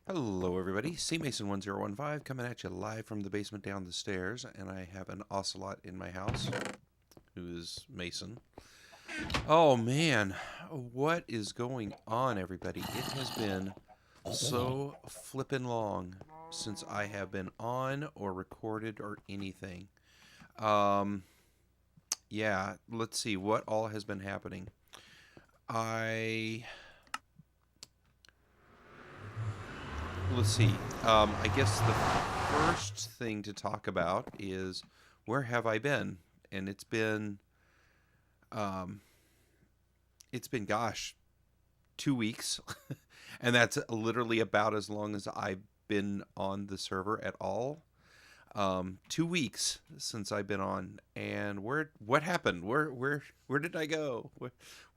Hello, everybody. CMason1015 coming at you live from the basement down the stairs, and I have an ocelot in my house who is Mason. Oh man, what is going on, everybody? It has been so flippin' long since I have been on or recorded or anything. Um, yeah, let's see what all has been happening. I let's see. I guess the first thing to talk about is where have I been? And um, gosh, 2 weeks, and that's literally about as long as I've been on the server at all. 2 weeks since I've been on, and what happened? Where did I go?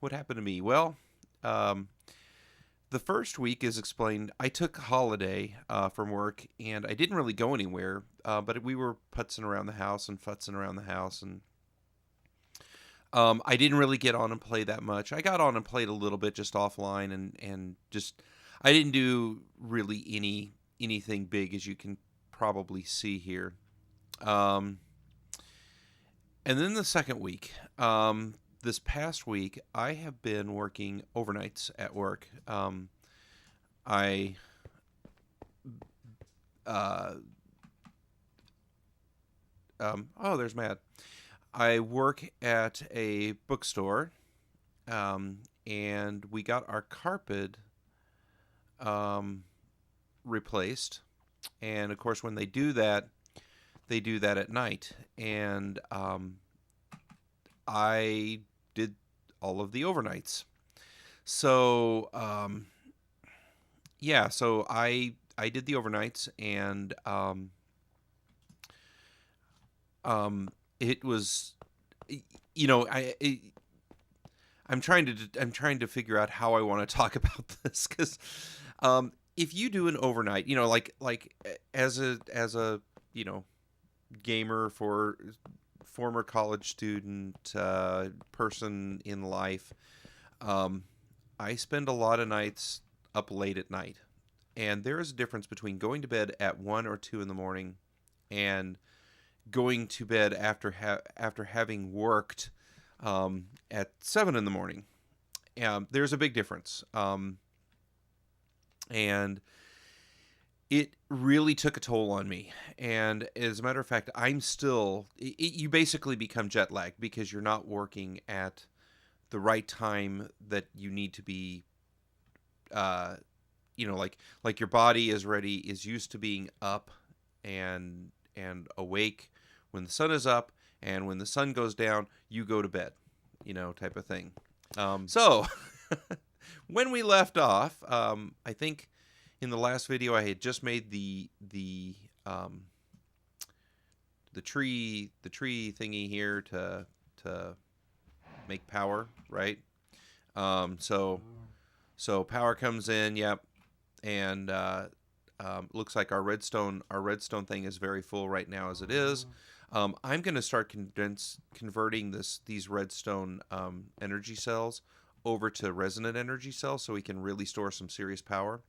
What happened to me? Well, um, the first week is explained. I took a holiday from work, and I didn't really go anywhere. But we were putzing around the house and futzing around the house, and I didn't really get on and play that much. I got on and played a little bit just offline, and just I didn't do really anything big, as you can probably see here. Um, and then the second week, this past week, I have been working overnights at work. I uh, oh, there's Matt. I work at a bookstore, and we got our carpet um, replaced. And of course, when they do that at night. And I did all of the overnights. So yeah, so I did the overnights, and it was, you know, I'm trying to figure out how I want to talk about this, because if you do an overnight, like as a you know gamer, for former college student, person in life, um, I spend a lot of nights up late at night, and there is a difference between going to bed at 1 or 2 in the morning and going to bed after having worked at 7 in the morning. There's a big difference, and it really took a toll on me. And as a matter of fact, you basically become jet lagged because you're not working at the right time that you need to be. Uh, like your body is used to being up and awake when the sun is up, and when the sun goes down, you go to bed, type of thing. So when we left off, I think in the last video I had just made the tree thingy here to make power, right? So power comes in, yep, and looks like our redstone thing is very full right now as it is. I'm going to start converting these redstone energy cells over to resonant energy cells, so we can really store some serious power.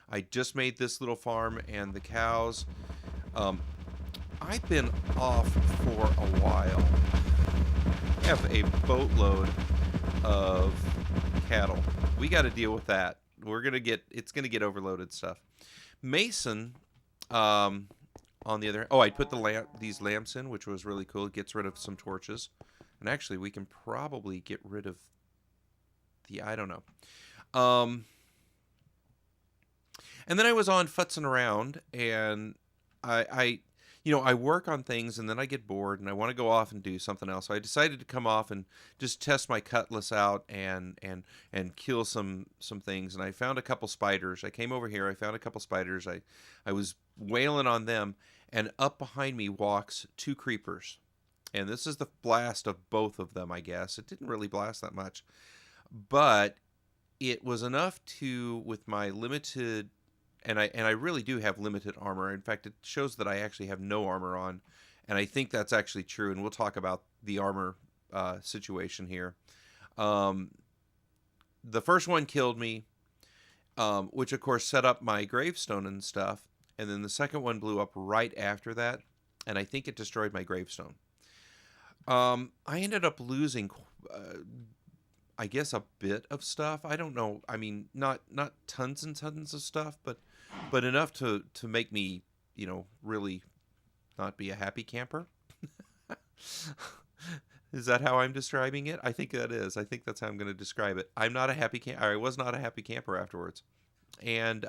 I just made this little farm, and the cows. I've been off for a while. I have a boatload of cattle. We got to deal with that. It's gonna get overloaded stuff. Mason, on the other, I put these lamps in, which was really cool. It gets rid of some torches, and actually we can probably get rid of I don't know. And then I was on futzing around, and I work on things, and then I get bored, and I want to go off and do something else. So I decided to come off and just test my cutlass out and kill some things. And I found a couple spiders. I came over here. I found a couple spiders. I was wailing on them, and up behind me walks 2 creepers. And this is the blast of both of them, I guess. It didn't really blast that much, but it was enough with my limited. And I really do have limited armor. In fact, it shows that I actually have no armor on, and I think that's actually true. And we'll talk about the armor situation here. The first one killed me. which of course set up my gravestone and stuff. And then the second one blew up right after that, and I think it destroyed my gravestone. I ended up losing, I guess, a bit of stuff. I don't know. I mean, not tons and tons of stuff, but enough to make me, really not be a happy camper. Is that how I'm describing it? I think that is. I think that's how I'm going to describe it. I'm not a happy camper. I was not a happy camper afterwards. And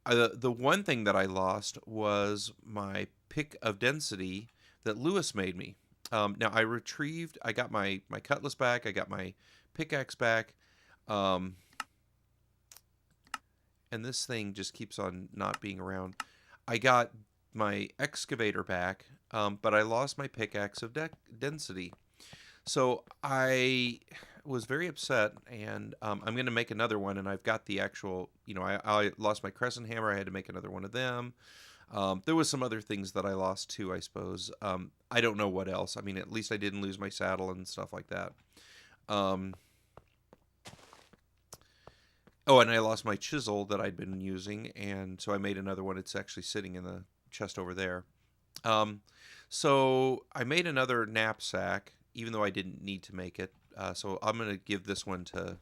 the one thing that I lost was my pick of density that Lewis made me. Now I got my cutlass back. I got my pickaxe back. And this thing just keeps on not being around. I got my excavator back, but I lost my pickaxe of density. So I was very upset, and I'm going to make another one, and I've got the actual, I lost my crescent hammer. I had to make another one of them. There was some other things that I lost too, I suppose. I don't know what else. I mean, at least I didn't lose my saddle and stuff like that. Oh, and I lost my chisel that I'd been using, and so I made another one. It's actually sitting in the chest over there. So I made another knapsack, even though I didn't need to make it. So I'm going to give this one to...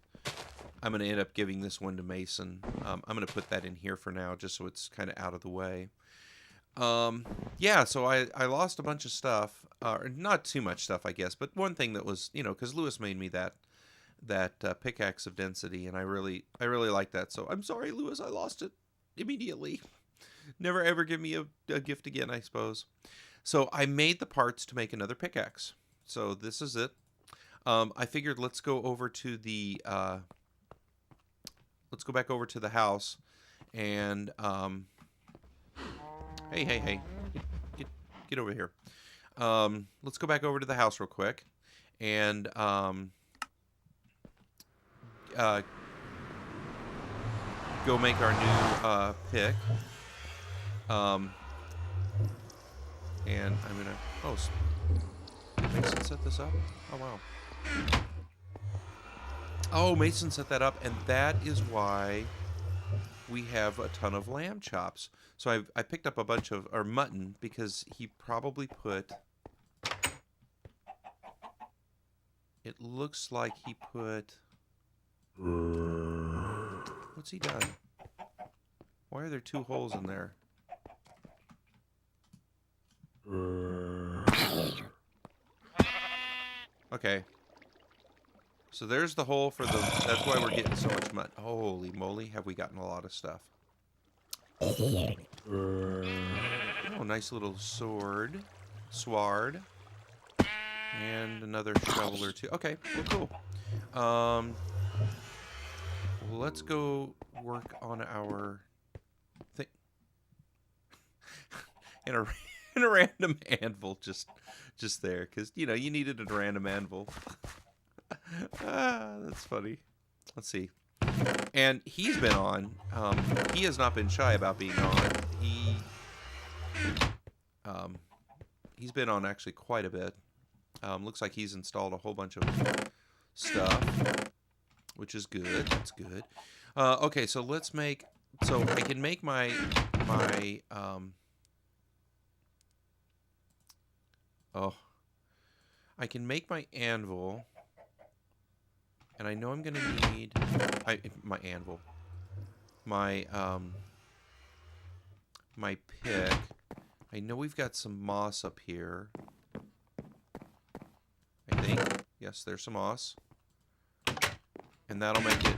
I'm going to end up giving this one to Mason. I'm going to put that in here for now, just so it's kind of out of the way. Yeah, so I lost a bunch of stuff. Not too much stuff, I guess, but one thing that was, because Lewis made me that pickaxe of density, and I really like that. So I'm sorry, Lewis, I lost it immediately. Never ever give me a gift again, I suppose. So I made the parts to make another pickaxe. So this is it. I figured let's go over to the let's go back over to the house, and hey, get over here. Let's go back over to the house real quick, and go make our new pick. And I'm gonna... Oh, did Mason set this up? Oh, wow. Oh, Mason set that up, and that is why we have a ton of lamb chops. So I picked up a bunch of... or mutton, because he probably put... It looks like he put... What's he done? Why are there two holes in there? Okay. So there's the hole for the... That's why we're getting so much mutton. Holy moly, have we gotten a lot of stuff. Oh, nice little sword. Sward. And another shovel or two. Okay, well, cool. Let's go work on our thing. in a random anvil just there, because you needed a random anvil. That's funny. Let's see. And he's been on. He has not been shy about being on. He's been on actually quite a bit. Looks like he's installed a whole bunch of stuff, which is good. That's good. Okay, so let's make... So I can make my I can make my anvil, and I know I'm gonna need my anvil, my my pick. I know we've got some moss up here. I think, yes, there's some moss. And that'll make it...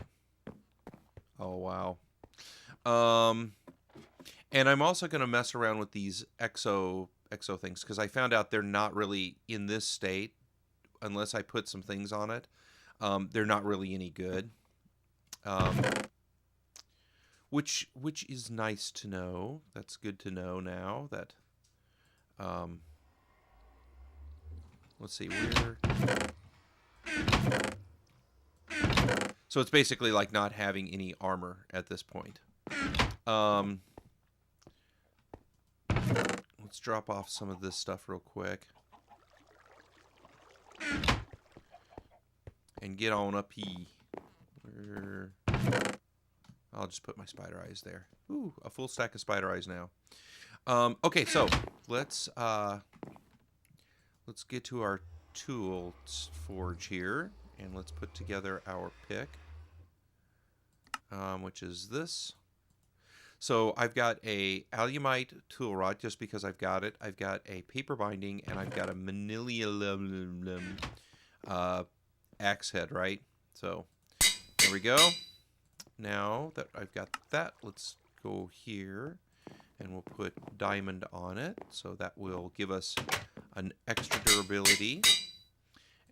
Oh, wow. And I'm also going to mess around with these exo things, because I found out they're not really in this state unless I put some things on it. They're not really any good. Which is nice to know. That's good to know now that... let's see, where... So it's basically like not having any armor at this point. Let's drop off some of this stuff real quick. And get on up here. I'll just put my spider eyes there. Ooh, a full stack of spider eyes now. Okay, so let's get to our tools forge here, and let's put together our pick, which is this. So I've got a alumite tool rod just because I've got it. I've got a paper binding, and I've got a manila axe head, right? So there we go. Now that I've got that, let's go here, and we'll put diamond on it. So that will give us an extra durability.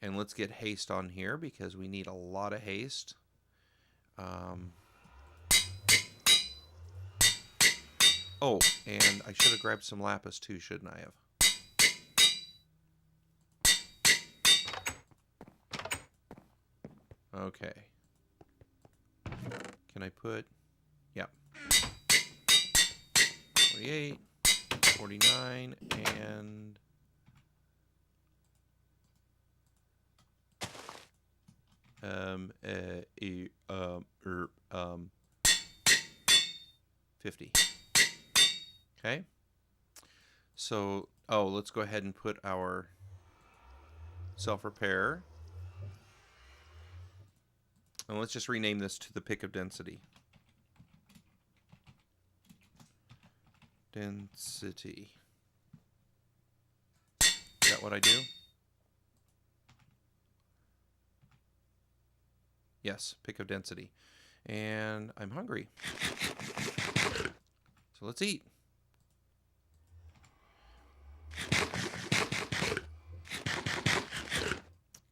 And let's get haste on here because we need a lot of haste. Oh, and I should have grabbed some lapis too, shouldn't I have? Okay. Can I put... Yep. 48, 49, and... 50. Okay. So, let's go ahead and put our self-repair. And let's just rename this to the pick of density. Density. Is that what I do? Yes, pick of density. And I'm hungry. So let's eat.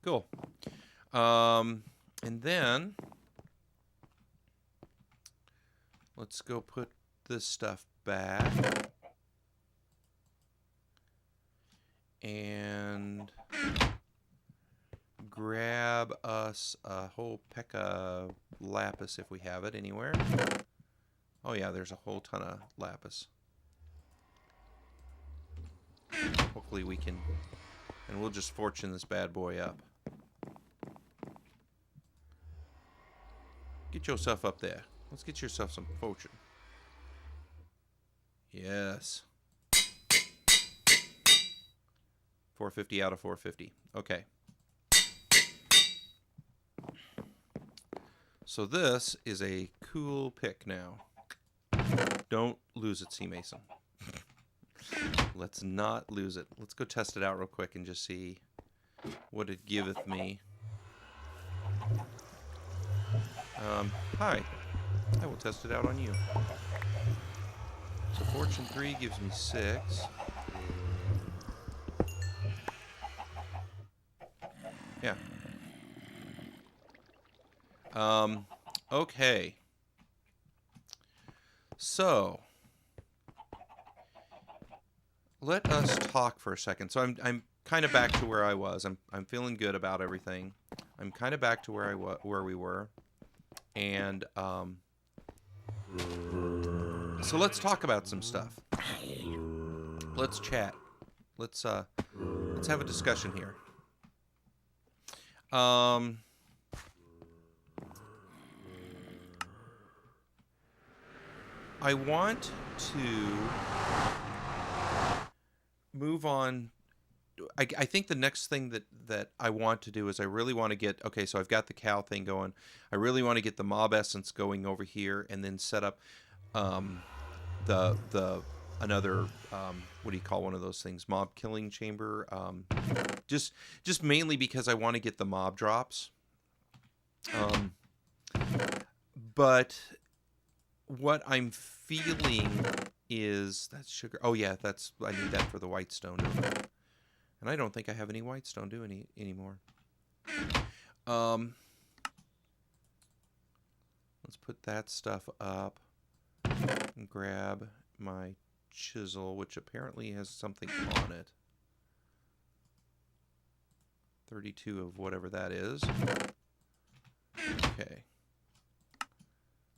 Cool. And then let's go put this stuff back. And grab us a whole peck of lapis if we have it anywhere. Oh yeah, there's a whole ton of lapis. Hopefully we can, and we'll just fortune this bad boy up. Get yourself up there. Let's get yourself some fortune. Yes. 450 out of 450. Okay. So this is a cool pick now. Don't lose it, Sea Mason. Let's not lose it. Let's go test it out real quick and just see what it giveth me. Hi. I will test it out on you. So Fortune 3 gives me 6. Yeah. Okay. So let us talk for a second. So I'm kind of back to where I was. I'm feeling good about everything. I'm kind of back to where we were. And so let's talk about some stuff. Let's chat. Let's have a discussion here. I want to move on. I think the next thing that I want to do is I really want to get, okay, so I've got the cow thing going. I really want to get the mob essence going over here and then set up another, what do you call one of those things? Mob killing chamber. Just mainly because I want to get the mob drops. But what I'm feeling is that's sugar. Oh yeah, I need that for the white stone. And I don't think I have any white stone anymore. Let's put that stuff up and grab my chisel, which apparently has something on it. 32 of whatever that is. Okay.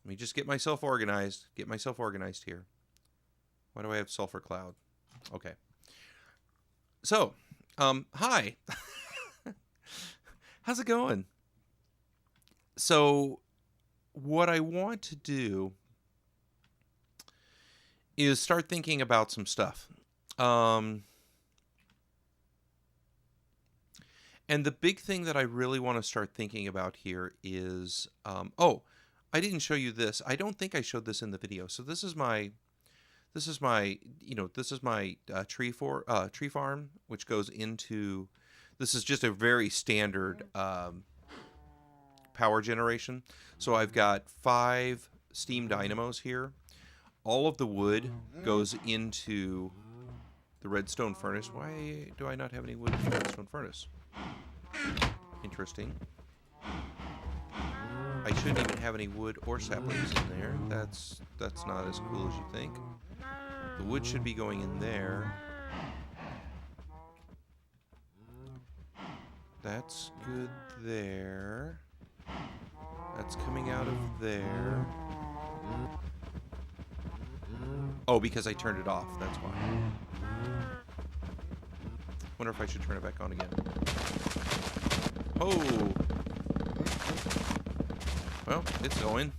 Let me just get myself organized. Get myself organized here. Why do I have sulfur cloud? Okay. So, hi. How's it going? So, what I want to do is start thinking about some stuff. And the big thing that I really want to start thinking about here is, oh, I didn't show you this. I don't think I showed this in the video. So this is my tree farm, which goes into. This is just a very standard power generation. So I've got 5 steam dynamos here. All of the wood goes into the redstone furnace. Why do I not have any wood in the redstone furnace? Interesting. I shouldn't even have any wood or saplings in there. That's not as cool as you think. The wood should be going in there. That's good there. That's coming out of there. Oh, because I turned it off. That's why. Wonder if I should turn it back on again. Oh! Well, it's going.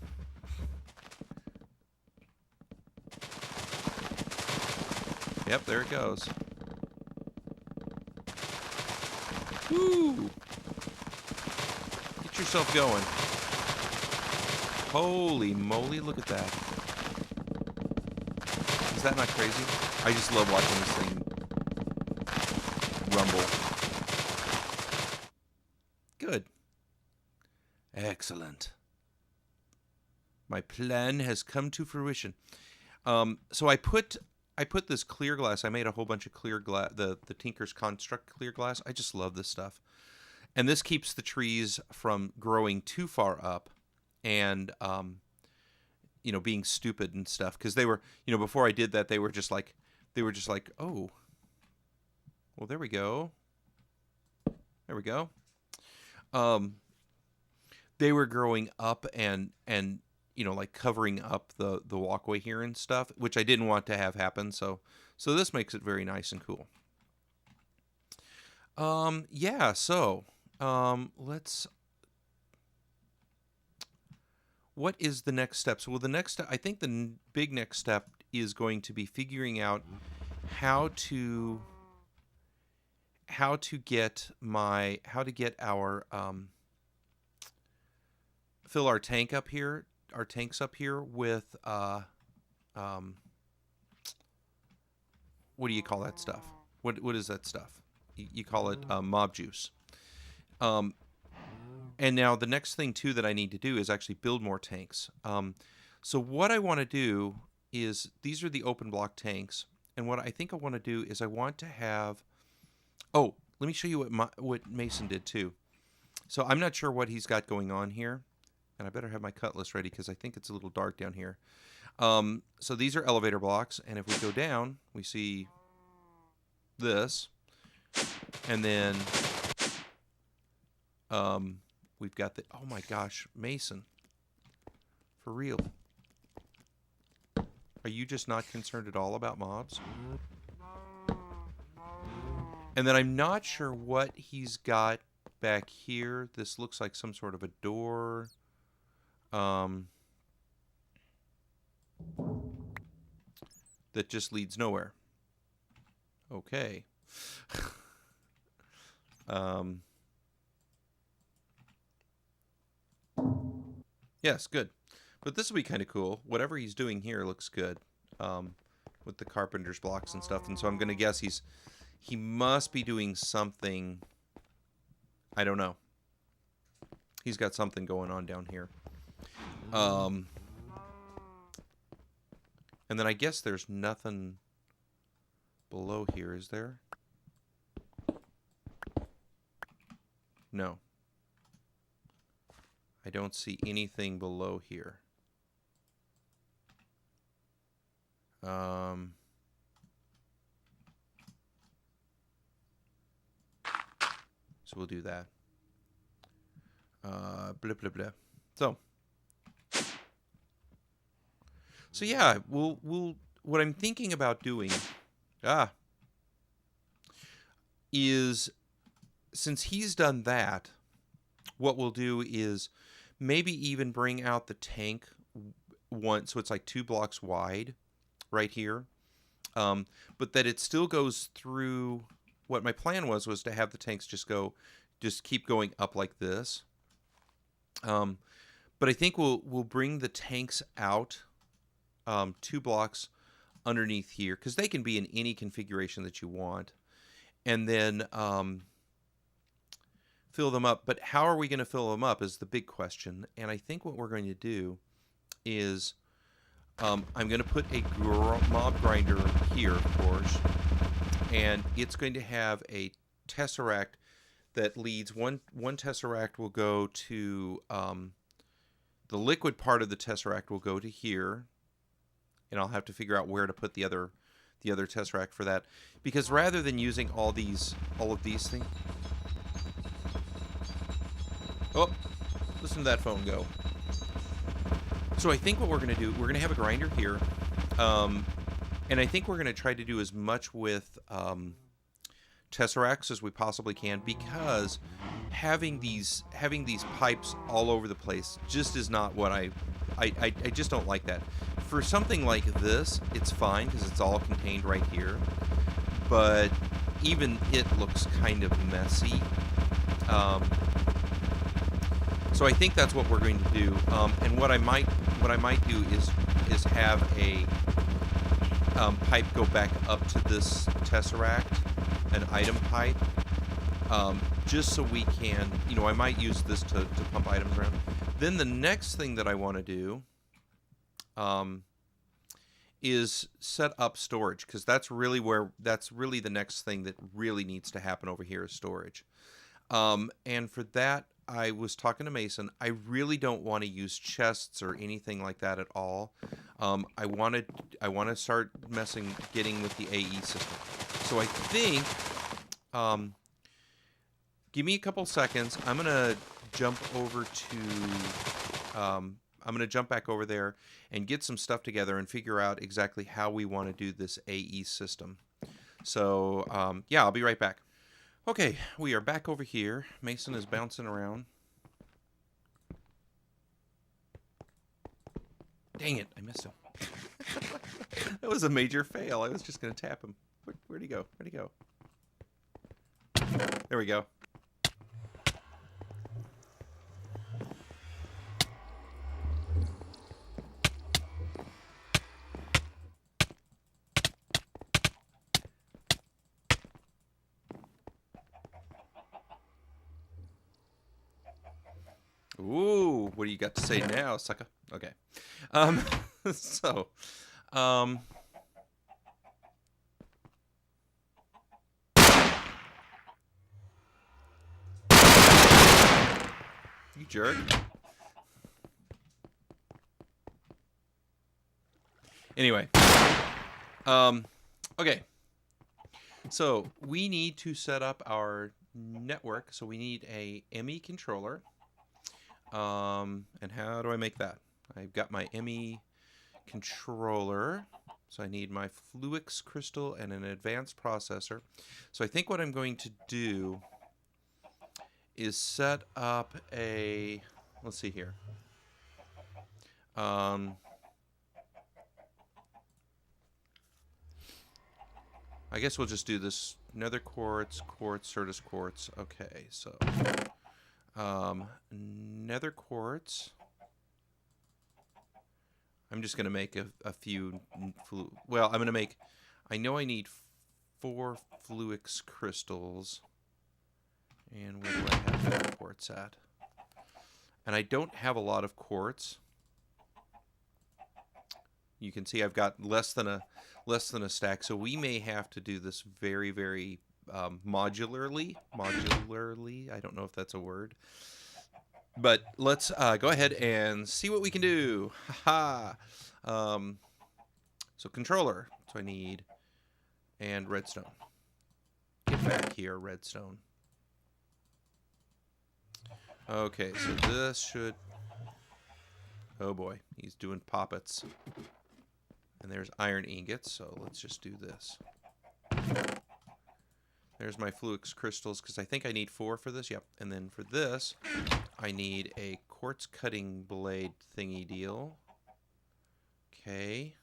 Yep, there it goes. Woo! Get yourself going. Holy moly, look at that. Is that not crazy? I just love watching this thing rumble. Good. Excellent. My plan has come to fruition. So I put this clear glass. I made a whole bunch of clear glass, the Tinker's Construct clear glass. I just love this stuff. And this keeps the trees from growing too far up and, being stupid and stuff. Because they were, before I did that, they were just like, oh, well, there we go. There we go. They were growing up and like covering up the walkway here and stuff, which I didn't want to have happen. So this makes it very nice and cool. Yeah, so what is the next step? So, well, I think the big next step is going to be figuring out how to get our fill our tanks up here with what do you call that stuff? What is that stuff? You call it mob juice. And now the next thing too that I need to do is actually build more tanks. So what I want to do is, these are the open block tanks, and what I think I want to do is I want to have. Oh, let me show you what Mason did too. So I'm not sure what he's got going on here, and I better have my cutlass ready because I think it's a little dark down here. So these are elevator blocks, and if we go down, we see this, and then we've got the, oh my gosh, Mason, for real. Are you just not concerned at all about mobs? And then I'm not sure what he's got back here. This looks like some sort of a door. That just leads nowhere. Okay. Yes, good. But this will be kind of cool. Whatever he's doing here looks good. With the carpenter's blocks and stuff. And so I'm going to guess he must be doing something. I don't know. He's got something going on down here. And then I guess there's nothing below here, is there? No. I don't see anything below here. So we'll do that. Blah, blah, blah. So yeah, we'll what I'm thinking about doing is, since he's done that, what we'll do is maybe even bring out the tank one, so it's like 2 blocks wide right here. But that it still goes through. What my plan was to have the tanks just keep going up like this. But I think we'll bring the tanks out 2 blocks underneath here, because they can be in any configuration that you want, and then fill them up. But how are we going to fill them up is the big question. And I think what we're going to do is I'm going to put a mob grinder here, of course, and it's going to have a tesseract that leads. One tesseract will go to the liquid part of the tesseract will go to here, and I'll have to figure out where to put the other tesseract for that, because rather than using all of these things. Oh, listen to that phone go. So I think what we're going to do, we're going to have a grinder here, and I think we're going to try to do as much with tesseracts as we possibly can, because having these pipes all over the place just is not what I just don't like that. For something like this, it's fine because it's all contained right here, but even it looks kind of messy. So I think that's what we're going to do. And what I might do is have a pipe go back up to this tesseract, an item pipe, just so we can, I might use this to pump items around. Then the next thing that I want to do is set up storage, because that's really the next thing that really needs to happen over here is storage. And for that, I was talking to Mason. I really don't want to use chests or anything like that at all. I want to start getting with the AE system. So I think, give me a couple seconds. I'm gonna jump back over there and get some stuff together and figure out exactly how we want to do this AE system. So yeah, I'll be right back. Okay, we are back over here. Mason is bouncing around. Dang it, I missed him. That was a major fail. I was just going to tap him. Where'd he go? Where'd he go? There we go. Ooh, what do you got to say now, sucker? Okay. You jerk. Anyway. Okay. So we need to set up our network. So we need a ME controller. And how do I make that? I've got my ME controller. So I need my Fluix crystal and an advanced processor. So I think what I'm going to do is set up a, let's see here. I guess we'll just do this nether quartz, Certus quartz. Okay, so nether quartz. I'm just going to make a few, well, I'm going to make, I know I need 4 Fluix crystals. And where do I have that quartz at? And I don't have a lot of quartz. You can see I've got less than a stack, so we may have to do this very, very modularly. I don't know if that's a word. But let's go ahead and see what we can do. Haha. So controller. So I need, and redstone. Get back here, redstone. Okay, so this should, oh boy, he's doing poppets. And there's iron ingots, so let's just do this. There's my Fluix crystals, because I think I need 4 for this. Yep. And then for this, I need a quartz cutting blade thingy deal. Okay.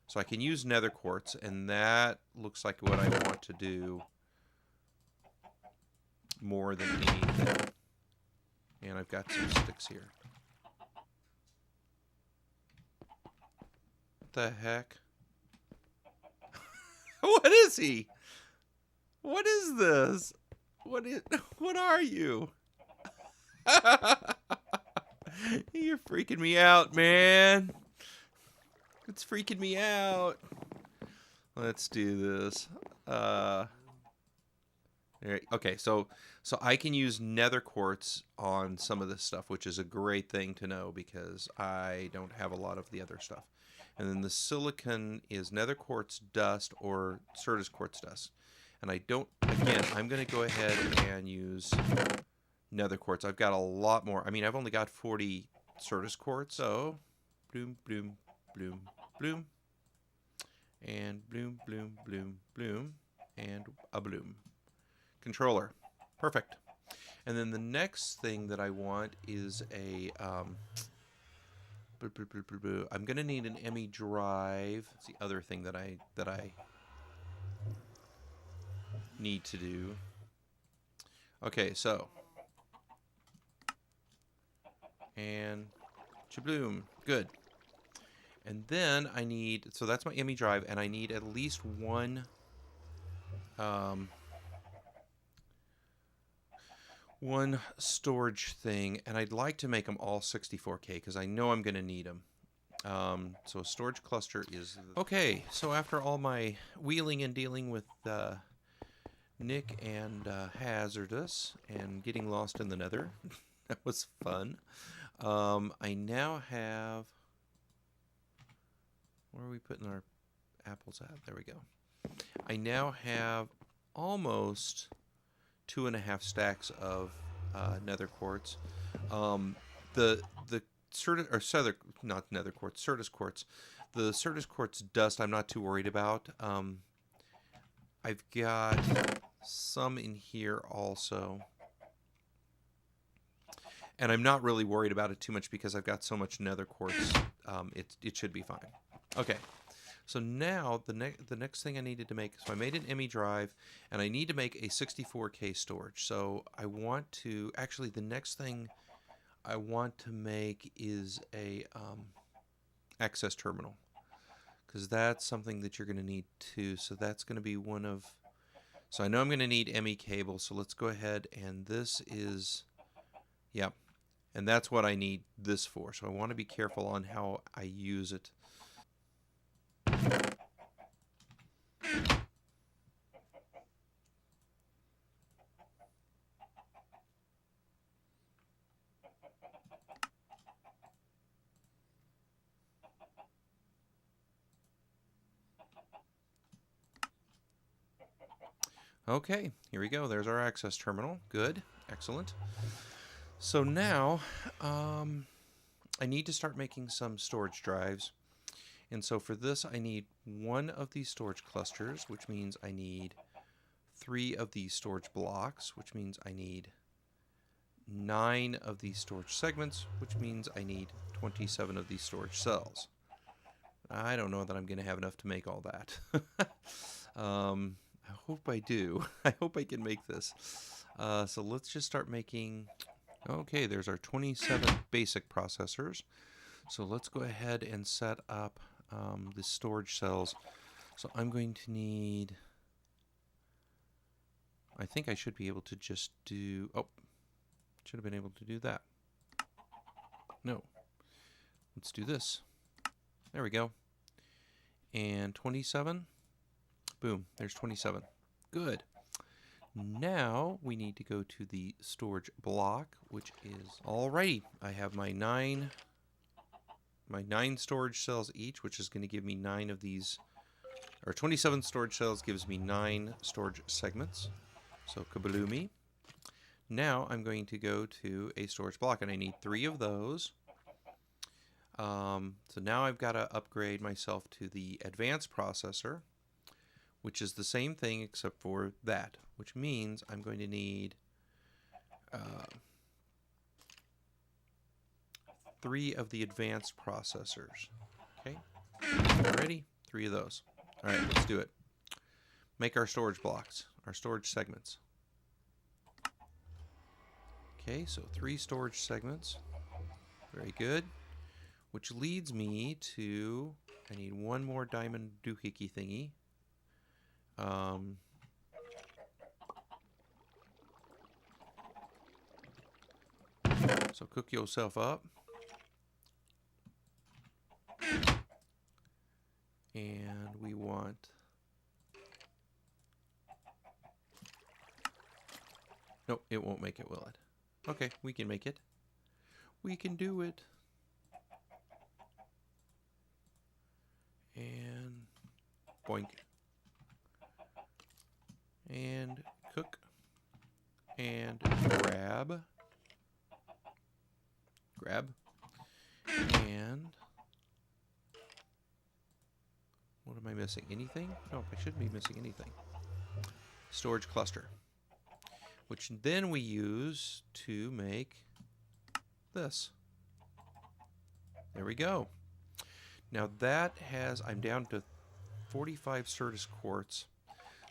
So I can use nether quartz, and that looks like what I want to do more than anything. And I've got some sticks here. What the heck? What is he? What is this? What are you? You're freaking me out, man. It's freaking me out. Let's do this. Okay, so I can use nether quartz on some of this stuff, which is a great thing to know because I don't have a lot of the other stuff. And then the silicon is nether quartz dust or Certus quartz dust. And I don't, again, I'm going to go ahead and use nether quartz. I've got a lot more. I mean, I've only got 40 Certus quartz. So, bloom, bloom, bloom, bloom. And bloom, bloom, bloom, bloom. And a bloom. Controller. Perfect. And then the next thing that I want is a... I'm going to need an ME drive. That's the other thing that I need to do. Okay, so... And... Chabloom. Good. And then I need... So that's my ME drive, and I need at least one... one storage thing, and I'd like to make them all 64K because I know I'm going to need them. So a storage cluster is... Okay, so after all my wheeling and dealing with Nick and Hazardous and getting lost in the nether, that was fun. I now have... Where are we putting our apples at? There we go. I now have almost 2.5 stacks of nether quartz. The Certus, not nether quartz, Certus quartz. The Certus quartz dust I'm not too worried about. I've got some in here also. And I'm not really worried about it too much because I've got so much nether quartz. It should be fine. Okay. So now the next thing I needed to make, so I made an ME drive, and I need to make a 64K storage. So I want to, actually the next thing I want to make is a access terminal, because that's something that you're going to need too. So that's going to be one of, so I know I'm going to need ME cable, so let's go ahead, and this is, yep, and that's what I need this for. So I want to be careful on how I use it. Okay, here we go. There's our access terminal. Good. Excellent. So now I need to start making some storage drives. And so for this, I need one of these storage clusters, which means I need 3 of these storage blocks, which means I need 9 of these storage segments, which means I need 27 of these storage cells. I don't know that I'm going to have enough to make all that. I hope I do. I hope I can make this. So let's just start making... Okay, there's our 27 basic processors. So let's go ahead and set up the storage cells. So I'm going to need... I think I should be able to just do... Oh, should have been able to do that. No. Let's do this. There we go. And 27. Boom, there's 27. Good. Now we need to go to the storage block, which is... Alrighty, I have my 9 storage cells each, which is going to give me 9 of these, or 27 storage cells gives me 9 storage segments. So kabaloomy. Now I'm going to go to a storage block, and I need 3 of those. So now I've got to upgrade myself to the advanced processor, which is the same thing except for that, which means I'm going to need 3 of the advanced processors. Okay, ready? 3 of those. All right, let's do it. Make our storage blocks, our storage segments. Okay, so 3 storage segments. Very good. Which leads me to, I need 1 more diamond doohickey thingy. So cook yourself up. And we want nope, it won't make it, will it? Okay, we can make it. We can do it. And boink. And cook. And grab. Grab. And what am I missing? Anything? No, I shouldn't be missing anything. Storage cluster. Which then we use to make this. There we go. Now that has, I'm down to 45 Certus quartz.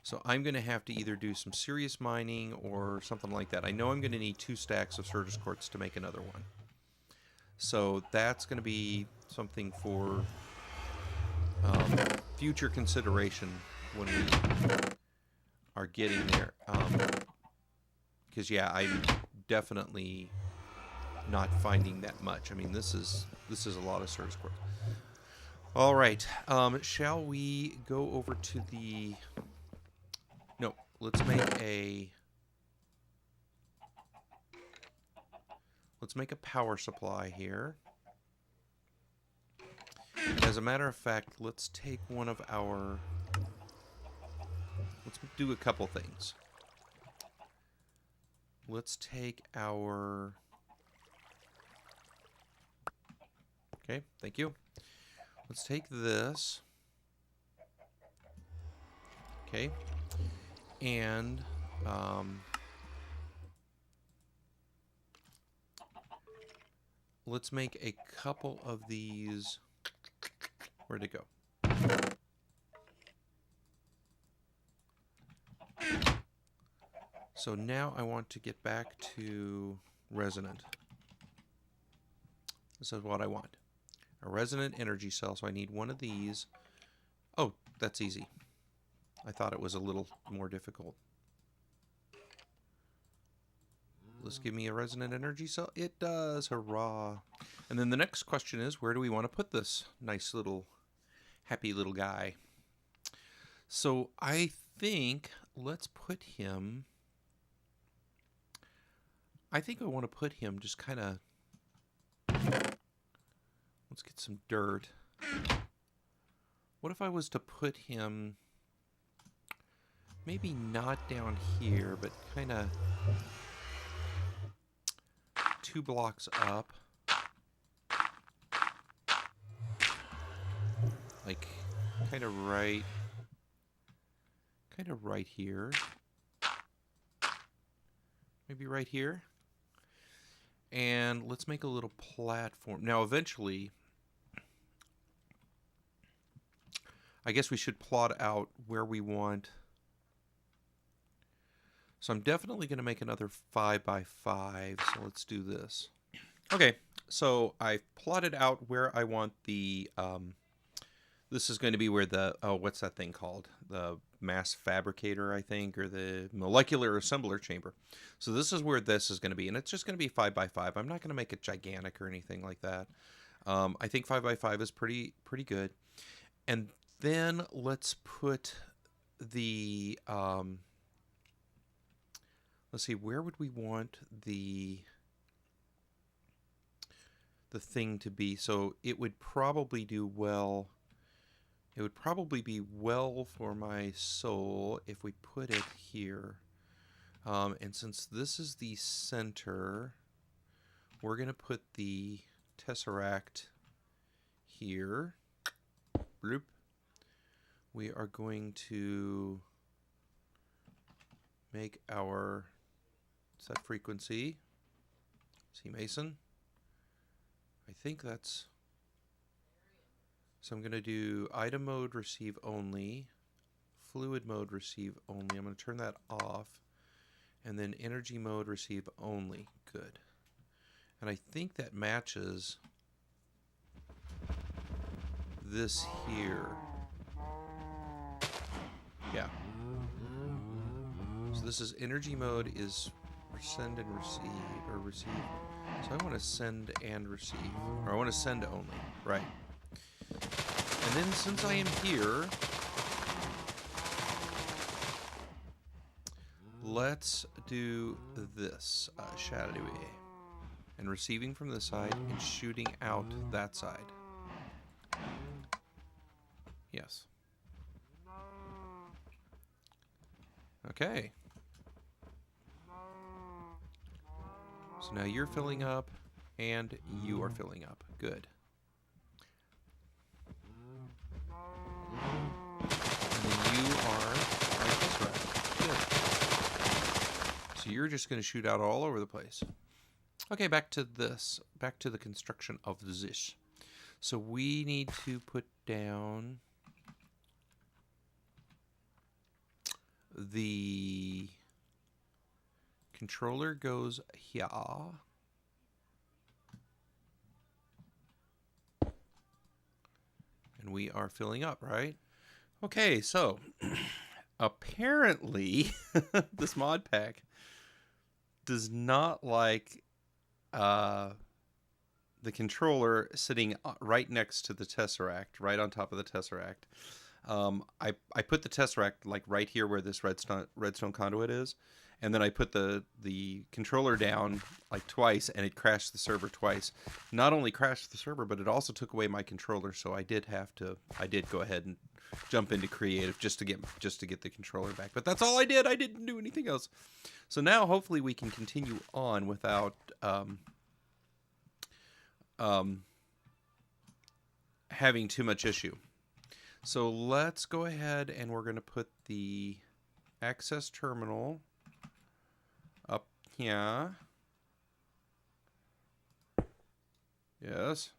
So I'm going to have to either do some serious mining or something like that. I know I'm going to need 2 stacks of Certus quartz to make another one. So that's going to be something for future consideration when we are getting there. Because yeah, I'm definitely not finding that much. I mean, this is a lot of Certus quartz. All right, shall we go over to the? No, let's make a power supply here. As a matter of fact, let's take one of our. Let's do a couple things. Let's take our. Okay, thank you. Let's take this. Okay. And let's make a couple of these. Where'd it go? So now I want to get back to resonant. This is what I want. A resonant energy cell, so I need one of these. Oh, that's easy. I thought it was a little more difficult. Let's give me a resonant energy cell. It does, hurrah. And then the next question is, where do we want to put this nice little, happy little guy? So I think, let's put him, I think I want to put him just kind of, let's get some dirt. What if I was to put him, maybe not down here, but kind of 2 blocks up. Like, kind of right here. Maybe right here. And let's make a little platform. Now, eventually, I guess we should plot out where we want. So I'm definitely going to make another 5x5. So let's do this. Okay, so I plotted out where I want the. This is going to be where the, oh, what's that thing called? The mass fabricator, I think, or the molecular assembler chamber. So this is where this is going to be, and it's just going to be 5x5. I'm not going to make it gigantic or anything like that. I think 5x5 is pretty good. And then let's put the, let's see, where would we want the thing to be? So it would probably do well. It would probably be well for my soul if we put it here. And since this is the center, we're going to put the tesseract here. Bloop. We are going to make our set frequency. See Mason? I think that's... So I'm going to do item mode receive only, fluid mode receive only. I'm going to turn that off. And then energy mode receive only. Good. And I think that matches this here. Yeah. So this is energy mode is send and receive, or receive. So I want to send and receive, or I want to send only, right. And then since I am here, let's do this, shadowy, and receiving from this side and shooting out that side. Yes. Okay. So now you're filling up, and you are filling up. Good. And then you are like this, right? Good. So you're just going to shoot out all over the place. Okay, back to this. Back to the construction of this. So we need to put down the controller goes here. And we are filling up, right? Okay, so apparently this mod pack does not like the controller sitting right next to the Tesseract, right on top of the Tesseract. I put the Tesseract like right here where this redstone conduit is, and then I put the controller down like twice, and it crashed the server twice. Not only crashed the server, but it also took away my controller. So I did go ahead and jump into creative just to get the controller back. But that's all I did. I didn't do anything else. So now hopefully we can continue on without having too much issue. So let's go ahead and we're going to put the access terminal up here. Yes.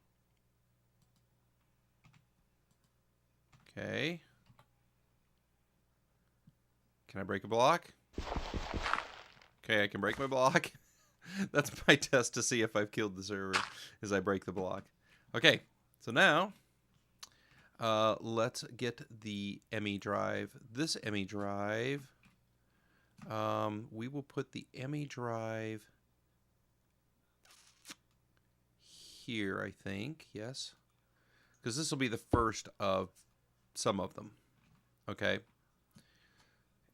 Okay. Can I break a block? Okay, I can break my block. That's my test to see if I've killed the server, is I break the block. Okay, so now let's get the ME drive. This ME drive, we will put the ME drive here, I think. Yes, because this will be the first of some of them. Okay.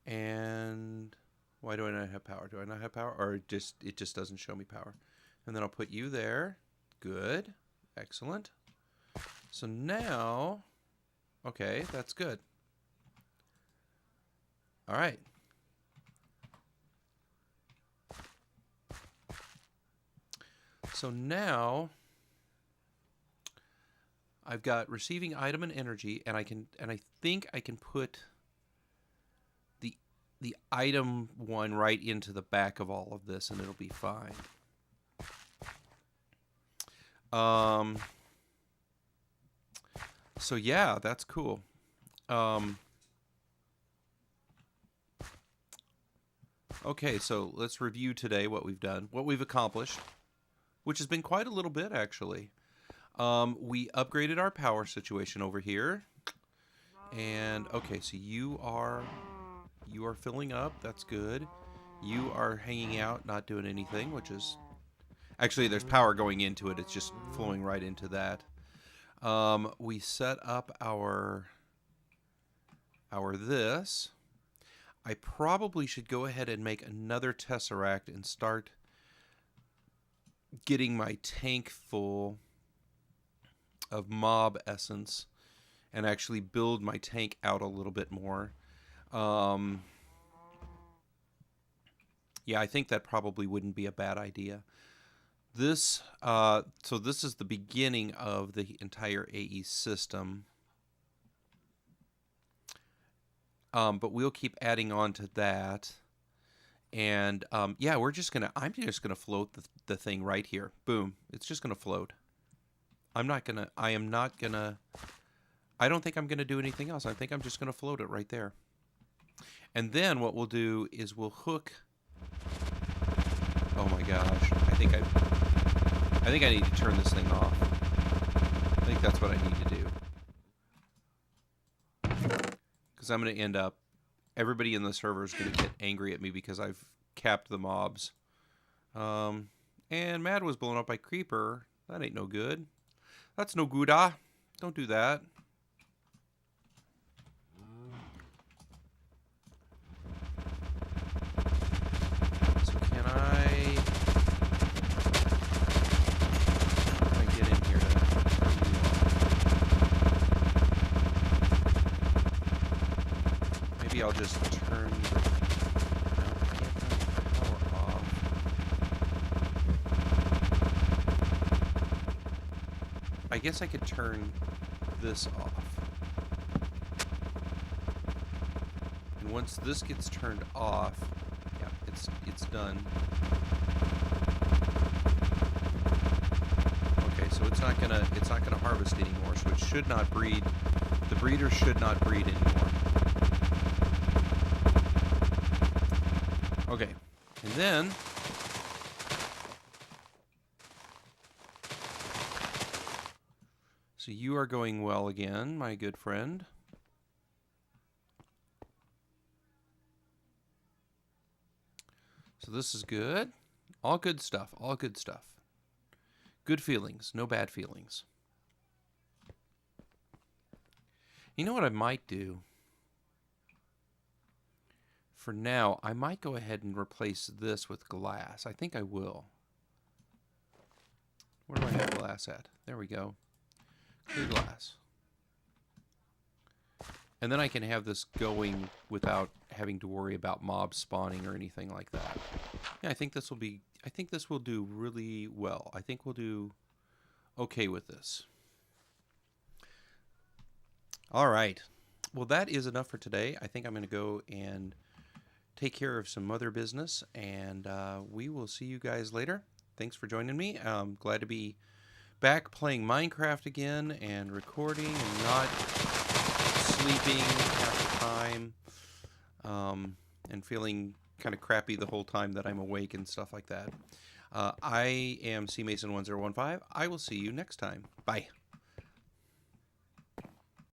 And why do I not have power? Do I not have power, or it just doesn't show me power? And then I'll put you there. Good. Excellent. So now, okay, that's good. All right. So now I've got receiving item and energy, and I think I can put the item one right into the back of all of this, and it'll be fine. So yeah, that's cool. Okay, so let's review today what we've done, what we've accomplished, which has been quite a little bit, actually. We upgraded our power situation over here. And, okay, so you are filling up. That's good. You are hanging out, not doing anything, which is... Actually, there's power going into it. It's just flowing right into that. We set up our this. I probably should go ahead and make another Tesseract and start getting my tank full of mob essence and actually build my tank out a little bit more. Yeah, I think that probably wouldn't be a bad idea. This, so this is the beginning of the entire AE system. But we'll keep adding on to that. And, yeah, I'm just gonna float the thing right here. Boom. It's just gonna float. I am not gonna, I don't think I'm gonna do anything else. I think I'm just gonna float it right there. And then what we'll do is we'll hook, oh my gosh, I think I need to turn this thing off. I think that's what I need to do. Because I'm going to end up, everybody in the server is going to get angry at me because I've capped the mobs. And Mad was blown up by Creeper. That ain't no good. That's no good, ah. Don't do that. So can I get in here to turn you off? Maybe I'll just turn the, no, I can't turn the power off. I guess I could turn this off. And once this gets turned off, yeah, it's done. Okay, so it's not gonna harvest anymore, so it should not breed. The breeder should not breed anymore. Okay, and then so you are going well again, my good friend. So this is good. All good stuff. All good stuff. Good feelings. No bad feelings. You know what I might do? For now, I might go ahead and replace this with glass. I think I will. Where do I have glass at? There we go. Clear glass. And then I can have this going without having to worry about mobs spawning or anything like that. Yeah, I think this will do really well. I think we'll do okay with this. All right. Well, that is enough for today. I think I'm going to go and take care of some other business, and we will see you guys later. Thanks for joining me. I'm glad to be back playing Minecraft again and recording and not sleeping half the time, and feeling kind of crappy the whole time that I'm awake and stuff like that. I am CMason1015. I will see you next time. Bye.